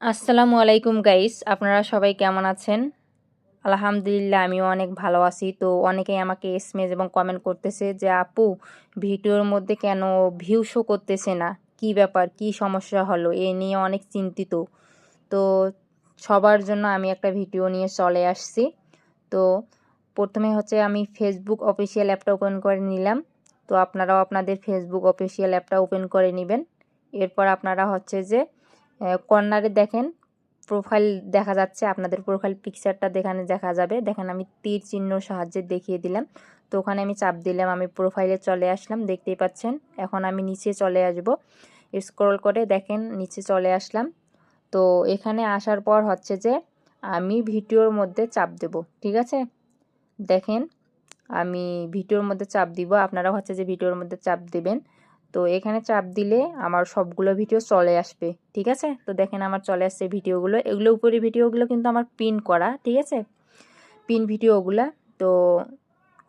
আসসালামু আলাইকুম গাইস, আপনারা সবাই কেমন আছেন? আলহামদুলিল্লাহ আমিও অনেক ভালো আছি। তো অনেকেই আমাকে এসএমএস এবং কমেন্ট করতেছে যে আপু ভিডিওর মধ্যে কেন ভিউ শো করতেছে না, কি ব্যাপার, কি সমস্যা হলো, এ নিয়ে অনেক চিন্তিত। তো সবার জন্য আমি একটা ভিডিও নিয়ে চলে আসছি। তো প্রথমে হচ্ছে আমি ফেসবুক অফিসিয়াল অ্যাপটা ওপেন করে নিলাম। তো আপনারাও আপনাদের ফেসবুক অফিসিয়াল অ্যাপটা ওপেন করে নেবেন। এরপর আপনারা হচ্ছে যে কর্নারে দেখেন প্রোফাইল দেখা যাচ্ছে, আপনাদের প্রোফাইল পিকচারটা দেখানে দেখা যাবে। দেখেন আমি তীর চিহ্নর সাহায্যে দেখিয়ে দিলাম। তো ওখানে আমি চাপ দিলাম, আমি প্রোফাইলে চলে আসলাম, দেখতেই পাচ্ছেন। এখন আমি নিচে চলে আসব, স্ক্রল করে দেখেন নিচে চলে আসলাম। তো এখানে আসার পর হচ্ছে যে আমি ভিডিওর মধ্যে চাপ দেব, ঠিক আছে। দেখেন আমি ভিডিওর মধ্যে চাপ দিব, আপনারা হচ্ছে যে ভিডিওর মধ্যে চাপ দিবেন। তো এখানে চাপ দিলে আমার সবগুলো ভিডিও চলে আসবে, ঠিক আছে। তো দেখেন আমার চলে আসছে ভিডিওগুলো, এগুলো উপরে ভিডিওগুলো কিন্তু আমার পিন করা, ঠিক আছে, পিন ভিডিওগুলো। তো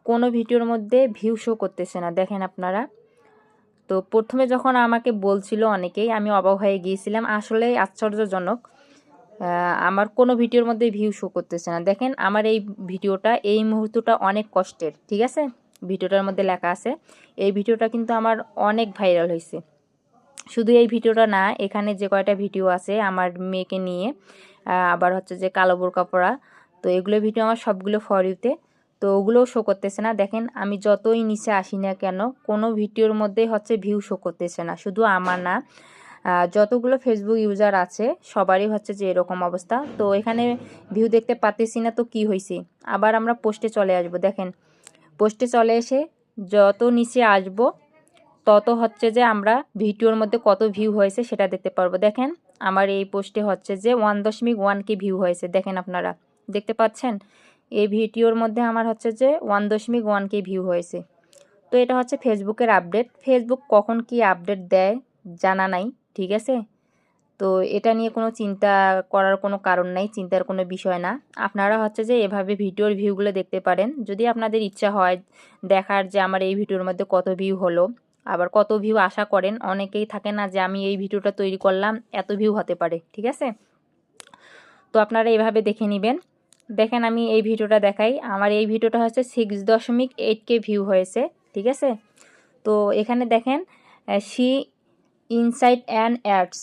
কোনো ভিডিওর মধ্যে ভিউ শো করতেছে না, দেখেন আপনারা। তো প্রথমে যখন আমাকে বলছিল অনেকেই, আমি অবাক হয়ে গিয়েছিলাম, আসলে আশ্চর্যজনক। আমার কোনো ভিডিওর মধ্যে ভিউ শো করতেছে না। দেখেন আমার এই ভিডিওটা, এই মুহূর্তটা অনেক কষ্টের, ঠিক আছে। ভিডিওটার মধ্যে লেখা আছে, এই ভিডিওটা কিন্তু আমার অনেক ভাইরাল হয়েছে। শুধু এই ভিডিওটা না, এখানে যে কয়টা ভিডিও আছে আমার মেয়েকে নিয়ে, আবার হচ্ছে যে কালো বোরকা পরা, তো এগুলো ভিডিও আমার সবগুলো ফর ইউতে। তো ওগুলোও শো করতেছে না। দেখেন আমি যতই নিচে আসি না কেন, কোনো ভিডিওর মধ্যে হচ্ছে ভিউ শো করতেছে না। শুধু আমার না, যতগুলো ফেসবুক ইউজার আছে সবারই হচ্ছে যে এরকম অবস্থা। তো এখানে ভিউ দেখতে পাচ্ছি না, তো কি হয়েছে। আবার আমরা পোস্টে চলে আসব। দেখেন পোস্টে চলে এসে যত নিচে আসব তত হচ্ছে যে আমরা ভিডিওর মধ্যে কত ভিউ হয়েছে সেটা দেখতে পারবো। দেখেন আমার এই পোস্টে হচ্ছে যে 1.1K ভিউ হয়েছে, দেখেন আপনারা দেখতে পাচ্ছেন। এই ভিডিওর মধ্যে আমার হচ্ছে যে 1.1K ভিউ হয়েছে। তো এটা হচ্ছে ফেসবুকের আপডেট। ফেসবুক কখন কি আপডেট দেয় জানা নাই, ঠিক আছে। তো এটা নিয়ে কোনো চিন্তা করার কোনো কারণ নাই, চিন্তার কোনো বিষয় না। আপনারা হচ্ছে যে এভাবে ভিডিওর ভিউগুলো দেখতে পারেন, যদি আপনাদের ইচ্ছা হয় দেখার যে আমার এই ভিডিওর মধ্যে কত ভিউ হলো, আবার কত ভিউ আশা করেন। অনেকেই থাকে না যে আমি এই ভিডিওটা তৈরি করলাম এত ভিউ হতে পারে, ঠিক আছে। তো আপনারা এভাবে দেখে নেবেন। দেখেন আমি এই ভিডিওটা দেখাই, আমার এই ভিডিওটা হচ্ছে 6.8K ভিউ হয়েছে, ঠিক আছে। তো এখানে দেখেন শি ইনসাইট অ্যান্ড অ্যাডস,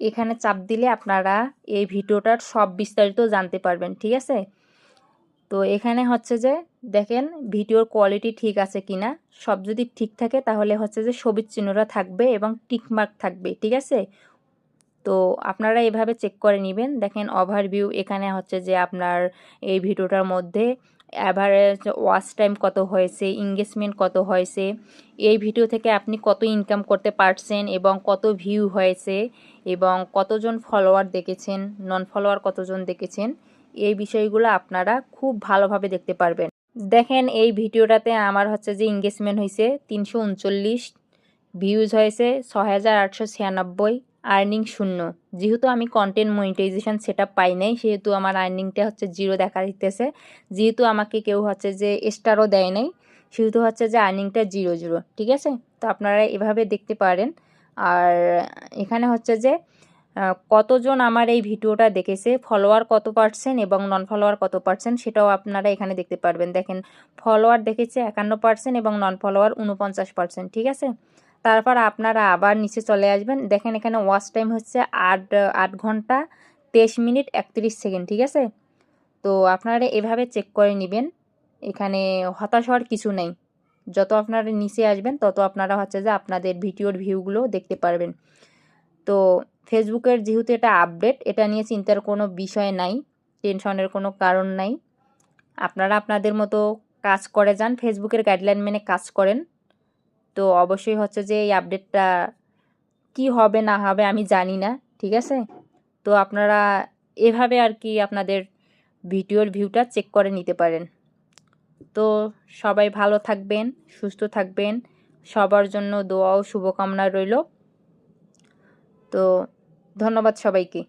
এখানে চাপ দিলে আপনারা এই ভিডিওটার সব বিস্তারিত জানতে পারবেন, ঠিক আছে। তো এখানে হচ্ছে যে দেখেন ভিডিওর কোয়ালিটি ঠিক আছে কিনা, সব যদি ঠিক থাকে তাহলে হচ্ছে যে সবুজ চিহ্নটা থাকবে এবং টিকমার্ক থাকবে, ঠিক আছে। তো আপনারা এভাবে চেক করে নেবেন। দেখেন ওভারভিউ, এখানে হচ্ছে যে আপনার এই ভিডিওটার মধ্যে অ্যাভারেজ ওয়াচ টাইম কত হয়েছে, এঙ্গেজমেন্ট কত হয়েছে, এই ভিডিও থেকে আপনি কত ইনকাম করতে পারছেন এবং কত ভিউ হয়েছে এবং কতজন ফলোয়ার দেখেছেন, নন ফলোয়ার কতজন দেখেছেন, এই বিষয়গুলো আপনারা খুব ভালোভাবে দেখতে পারবেন। দেখেন এই ভিডিওটাতে আমার হচ্ছে যে এঙ্গেজমেন্ট হয়েছে 339, ভিউজ হয়েছে 6896, আর্নিং 0। যেহেতু আমি কন্টেন্ট মনিটাইজেশন সেটআপ পাই নাই, সেহেতু আমার আর্নিংটা হচ্ছে 0 দেখা দিতেছে। যেহেতু আমাকে কেউ হচ্ছে যে স্টারও দেয় নাই, সেহেতু হচ্ছে যে আর্নিংটা 0, ঠিক আছে। তো আপনারা এভাবে দেখতে পারেন। আর এখানে হচ্ছে যে কতজন আমার এই ভিডিওটা দেখেছে, ফলোয়ার কত পার্সেন্ট এবং নন ফলোয়ার কত পার্সেন্ট, সেটাও আপনারা এখানে দেখতে পারবেন। দেখেন ফলোয়ার দেখেছে 51% এবং নন ফলোয়ার 49%, ঠিক আছে। তারপর আপনারা আবার নিচে চলে আসবেন। দেখেন এখানে ওয়াচ টাইম হচ্ছে 8 ঘন্টা 23 মিনিট 31 সেকেন্ড, ঠিক আছে। তো আপনারা এভাবে চেক করে নেবেন, এখানে হতাশ হওয়ার কিছু নেই। যত আপনারা নিচে আসবেন তত আপনারা হচ্ছে যে আপনাদের ভিডিওর ভিউগুলো দেখতে পারবেন। তো ফেসবুকের যেহেতু এটা আপডেট, এটা নিয়ে চিন্তার কোনো বিষয় নাই, টেনশনের কোনো কারণ নাই। আপনারা আপনাদের মতো কাজ করে যান, ফেসবুকের গাইডলাইন মেনে কাজ করেন। তো অবশ্যই হচ্ছে যে এই আপডেটটা কি হবে না হবে আমি জানি না, ঠিক আছে। তো আপনারা এভাবে আর কি আপনাদের ভিডিওর ভিউটা চেক করে নিতে পারেন। তো সবাই ভালো থাকবেন, সুস্থ থাকবেন, সবার জন্য দোয়া ও শুভকামনা রইল। তো ধন্যবাদ সবাইকে।